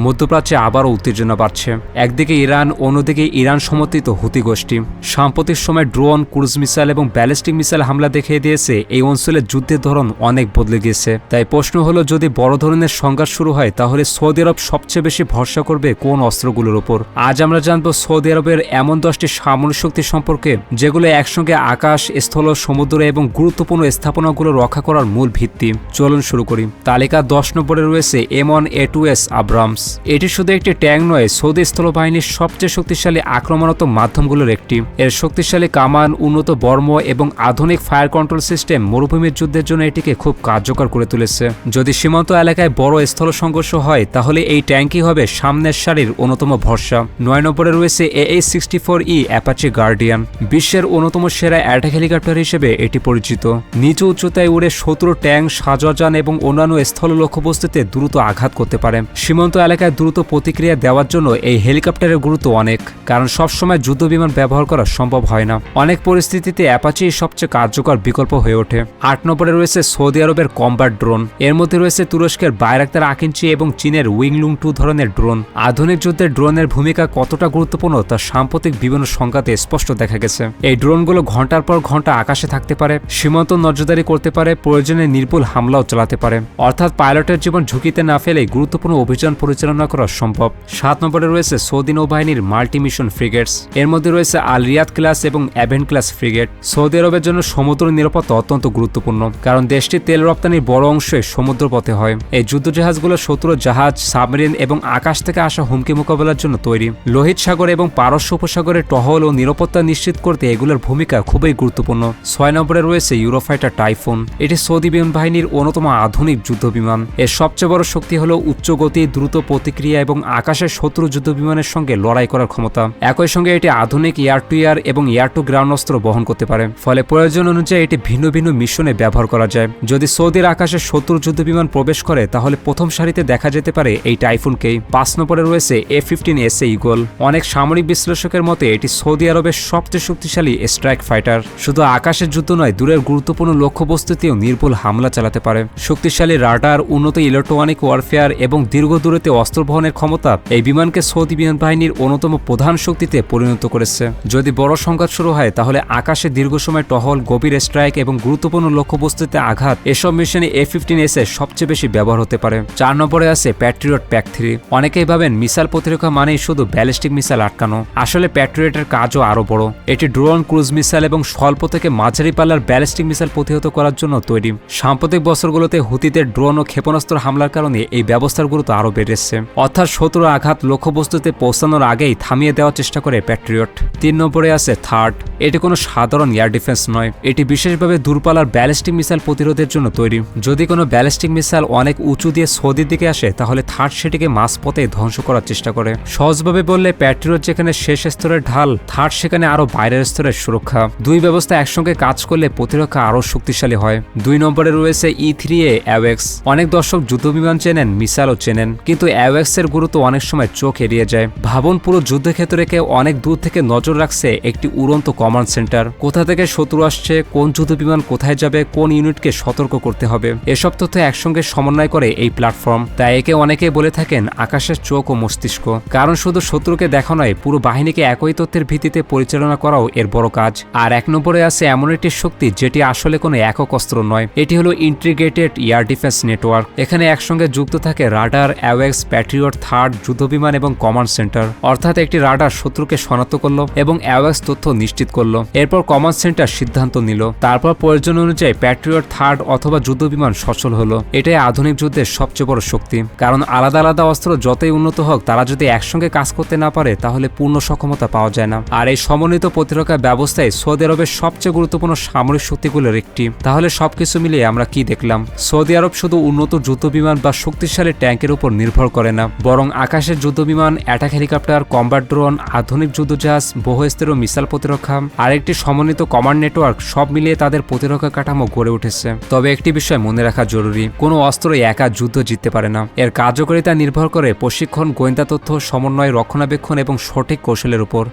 মধ্যপ্রাচ্যে আবারও উত্তেজনা বাড়ছে। একদিকে ইরান, অন্যদিকে ইরান সমর্থিত হুতি গোষ্ঠী। সাম্প্রতিক সময় ড্রোন, ক্রুজ মিসাইল এবং ব্যালিস্টিক মিসাইল হামলা দেখিয়ে দিয়েছে এই অঞ্চলের যুদ্ধের ধরন অনেক বদলে গিয়েছে। তাই প্রশ্ন হলো, যদি বড় ধরনের সংঘাত শুরু হয় তাহলে সৌদি আরব সবচেয়ে বেশি ভরসা করবে কোন অস্ত্রগুলোর উপর? আজ আমরা জানবো সৌদি আরবের এমন 10টি সামরিক শক্তি সম্পর্কে যেগুলো একসঙ্গে আকাশ, স্থল, সমুদ্র এবং গুরুত্বপূর্ণ স্থাপনাগুলো রক্ষা করার মূল ভিত্তি। চলুন শুরু করি। তালিকা 10 নম্বরে রয়েছে M1A2S আব্রামস। এটি শুধু একটি ট্যাঙ্ক নয়, সৌদি স্থলবাহিনীর সবচেয়ে শক্তিশালী আক্রমণাত্মক মাধ্যমগুলোর একটি। এর শক্তিশালী কামান, উন্নত বর্ম এবং আধুনিক ফায়ার কন্ট্রোল সিস্টেম মরুভূমির যুদ্ধের জন্য এটিকে খুব কার্যকর করে তুলেছে। যদি সীমান্ত এলাকায় বড় স্থল সংঘর্ষ হয় তাহলে এই ট্যাঙ্কই হবে সামনের সারির অন্যতম ভরসা। 9 নম্বরে রয়েছে AH-64E অ্যাপাচি গার্ডিয়ান। বিশ্বের অন্যতম সেরা অ্যাটাক হেলিকপ্টার হিসেবে এটি পরিচিত। নিচু উচ্চতায় উড়ে শত্রু ট্যাঙ্ক, সাজোয়ান এবং অন্যান্য স্থল লক্ষ্যবস্তুতে দ্রুত আঘাত করতে পারে। সীমান্ত এলাকায় দ্রুত প্রতিক্রিয়া দেওয়ার জন্য এই হেলিকপ্টারের গুরুত্ব অনেক, কারণ সবসময় যুদ্ধ বিমান ব্যবহার করা সম্ভব হয় না। অনেক পরিস্থিতিতে অ্যাপাচি সবচেয়ে কার্যকর বিকল্প হয়ে ওঠে। 8 নম্বরে রয়েছে সৌদি আরবের কম্ব্যাট ড্রোন। এর মধ্যে রয়েছে তুরস্কের বাইরাক্তার আকিঞ্চি এবং চীনের উইংলুং 2 ধরনের ড্রোন। আধুনিক যুদ্ধে ড্রোনের ভূমিকা কতটা গুরুত্বপূর্ণ তা সাম্প্রতিক বিভিন্ন সংঘাতে স্পষ্ট দেখা গেছে। এই ড্রোনগুলো ঘন্টার পর ঘন্টা আকাশে থাকতে পারে, সীমান্ত নজরদারি করতে পারে, প্রয়োজনে নির্ভুল হামলাও চালাতে পারে। অর্থাৎ পাইলটের জীবন ঝুঁকিতে না ফেলে গুরুত্বপূর্ণ অভিযান পরিচালনা করা সম্ভব। 7 নম্বরে রয়েছে সৌদি নৌবাহিনীর মাল্টি মিশন ফ্রিগেটস। এর মধ্যে রয়েছে আল রিয়াদ ক্লাস এবং অ্যাভেন ক্লাস ফ্রিগেট। সৌদি আরবের জন্য সমুদ্র নিরাপত্তা অত্যন্ত গুরুত্বপূর্ণ, কারণ দেশটির তেল রপ্তানির বড় অংশই সমুদ্র পথে হয়। এই যুদ্ধজাহাজগুলো শত্রুর জাহাজ, সাবমেরিন এবং আকাশ থেকে আসা হুমকি মোকাবেলার জন্য তৈরি। লোহিত সাগর এবং পারস্য উপসাগরের টহল ও নিরাপত্তা নিশ্চিত করতে এগুলোর ভূমিকা খুবই গুরুত্বপূর্ণ। 6 নম্বরে রয়েছে ইউরোফাইটার টাইফুন। এটি সৌদি বিমান বাহিনীর অন্যতম আধুনিক যুদ্ধ বিমান। এর সবচেয়ে বড় শক্তি হল উচ্চ গতি, দ্রুত প্রতিক্রিয়া এবং আকাশের শত্রু যুদ্ধ বিমানের সঙ্গে লড়াই করার ক্ষমতা। একই সঙ্গে এটি আধুনিক এয়ার টু এয়ার এবং এয়ার টু গ্রাউন্ড অস্ত্র বহন করতে পারে, ফলে প্রয়োজন অনুযায়ী এটি ভিন্ন ভিন্ন মিশনে ব্যবহার করা যায়। যদি সৌদির আকাশে শত্রু যুদ্ধ বিমান প্রবেশ করে তাহলে প্রথম সারিতে দেখা যেতে পারে এই টাইফুনকেই। 5 নম্বরে রয়েছে A-15SA ইগল। অনেক সামরিক বিশ্লেষকের মতে এটি সৌদি আরবের সবচেয়ে শক্তিশালী স্ট্রাইক ফাইটার। শুধু আকাশের যুদ্ধ নয়, দূরের গুরুত্বপূর্ণ লক্ষ্যবস্তুতেও নির্ভুল হামলা চালাতে পারে। শক্তিশালী রাডার, উন্নত ইলেকট্রনিক ওয়ারফেয়ার এবং দীর্ঘ দূরত্বে অস্ত্র বহনের ক্ষমতা এই বিমানকে সৌদি বিমান বাহিনীর অন্যতম প্রধান শক্তিতে পরিণত করেছে। যদি বড় সংঘাত শুরু হয় তাহলে আকাশে দীর্ঘ সময় টহল, গভীর স্ট্রাইক এবং গুরুত্বপূর্ণ লক্ষ্যবস্তুতে আঘাত, এসব মিশনে A-15SA সবচেয়ে বেশি ব্যবহার হতে পারে। 4 নম্বরে আছে প্যাট্রিয়ট PAC-3। অনেকেই ভাবেন মিসাইল প্রতিরক্ষা মানেই শুধু ব্যালিস্টিক মিসাইল আটকানো। আসলে প্যাট্রিয়টের কাজও আরও বড়। এটি ড্রোন, ক্রুজ মিসাইল এবং স্বল্প থেকে মাঝারি পাল্লার ব্যালিস্টিক মিসাইল প্রতিহত করার জন্য তৈরি। সাম্প্রতিক বছরগুলোতে হুতিদের ড্রোন ও ক্ষেপণাস্ত্র হামলার কারণে এই ব্যবস্থার গুরুত্ব আরও বেড়েছে। অর্থাৎ শত্রুর আঘাত লক্ষ্যবস্তুতে পৌঁছানোর আগেই থামিয়ে দেওয়ার চেষ্টা করে প্যাট্রিয়ট। 3 নম্বরে আছে থার্ড। এটি কোনো সাধারণ এয়ার ডিফেন্স নয়, এটি বিশেষভাবে দূরপাল্লার ব্যালিস্টিক মিসাইল প্রতিরোধের জন্য তৈরি। যদি কোনো ব্যালিস্টিক মিসাইল অনেক উঁচু দিয়ে সৌদির দিকে আসে তাহলে থার্ড সেটিকে মাঝপথে ধ্বংস করার চেষ্টা করে। সহজভাবে বললে প্যাট্রিয়ট যেখানে শেষ স্তরের ঢাল, থার্ড সেখানে আরও বাইরের স্তরের সুরক্ষা। দুই ব্যবস্থা একসঙ্গে কাজ করলে প্রতিরক্ষা আরও শক্তিশালী হয়। 2 নম্বরে রয়েছে E-3A অ্যাওয়েক্স। অনেক দর্শক যুদ্ধবিমান চেনেন, মিসাইলও চেনেন, কিন্তু অ্যাওয়েক্স এর গুরুত্ব অনেক সময় চোখ এড়িয়ে যায়। ভাবুন, পুরো যুদ্ধক্ষেত্রে কেউ অনেক দূর থেকে নজর রাখছে একটি উড়ন্ত কমান্ড সেন্টার। কোথা থেকে শত্রু আসছে, কোন যুদ্ধবিমান কোথায় যাবে, কোন ইউনিটকে সতর্ক করতে হবে, এসব তথ্য একসঙ্গে সমন্বয় করে এই প্ল্যাটফর্ম। তাই একে অনেকে বলে থাকেন আকাশের চোখ ও মস্তিষ্ক, কারণ শুধু শত্রুকে দেখা নয়, পুরো বাহিনীকে একই তথ্যের ভিত্তিতে পরিচালনা করাও এর বড় কাজ। আর 1 নম্বরে আছে এমন একটি শক্তি যেটি আসলে কোনো একক অস্ত্র নয়, এটি হলো ইন্টিগ্রেটেড এয়ার ডিফেন্স নেটওয়ার্ক। এখানে একসঙ্গে যুক্ত থাকে রাডার, অ্যাওয়েক্স, প্যাট্রিয়ট, থার্ড, যুদ্ধবিমান এবং কমান্ড সেন্টার। অর্থাৎ একটি রাডার শত্রুকে শনাক্ত করলো এবং অ্যাওয়েক্স তথ্য নিশ্চিত করলো, এরপর কমান্ড সেন্টার সিদ্ধান্ত নিল, তারপর প্রয়োজন অনুযায়ী প্যাট্রিয়ট, থার্ড অথবা যুদ্ধবিমান সচল হলো। এটাই আধুনিক যুদ্ধের সবচেয়ে বড় শক্তি, কারণ আলাদা আলাদা অস্ত্র যতই উন্নত হোক, তারা যদি একসঙ্গে কাজ করতে না পারে তাহলে পূর্ণ সক্ষমতা পাওয়া যায় না। আর এই সমন্বিত প্রতিরক্ষা ব্যবস্থায় সৌদি আরবের সবচেয়ে গুরুত্বপূর্ণ সামরিক শক্তিগুলোর একটি। তাহলে সবকিছু মিলিয়ে আমরা কি দেখলাম? সৌদি আরব শুধু উন্নত যুদ্ধবিমান বা শক্তিশালী ট্যাঙ্কের উপর নির্ভর করে না, বরং আকাশের যুদ্ধবিমান, অ্যাটাক হেলিকপ্টার, কম্ব্যাট ড্রোন, আধুনিক যুদ্ধজাহাজ, বহুস্তরীয় মিসাইল প্রতিরক্ষা আর একটি সমন্বিত কমান্ড নেটওয়ার্ক, সব মিলিয়ে তাদের প্রতিরক্ষা কাঠামো গড়ে উঠেছে। তবে একটি বিষয় মনে রাখা জরুরি, কোনো অস্ত্রই একা যুদ্ধ জিততে পারে না। এর কার্যকারিতা নির্ভর করে প্রশিক্ষণ, গোয়েন্দা তথ্য, সমন্বয়, রক্ষণাবেক্ষণ এবং সঠিক কৌশলের উপর।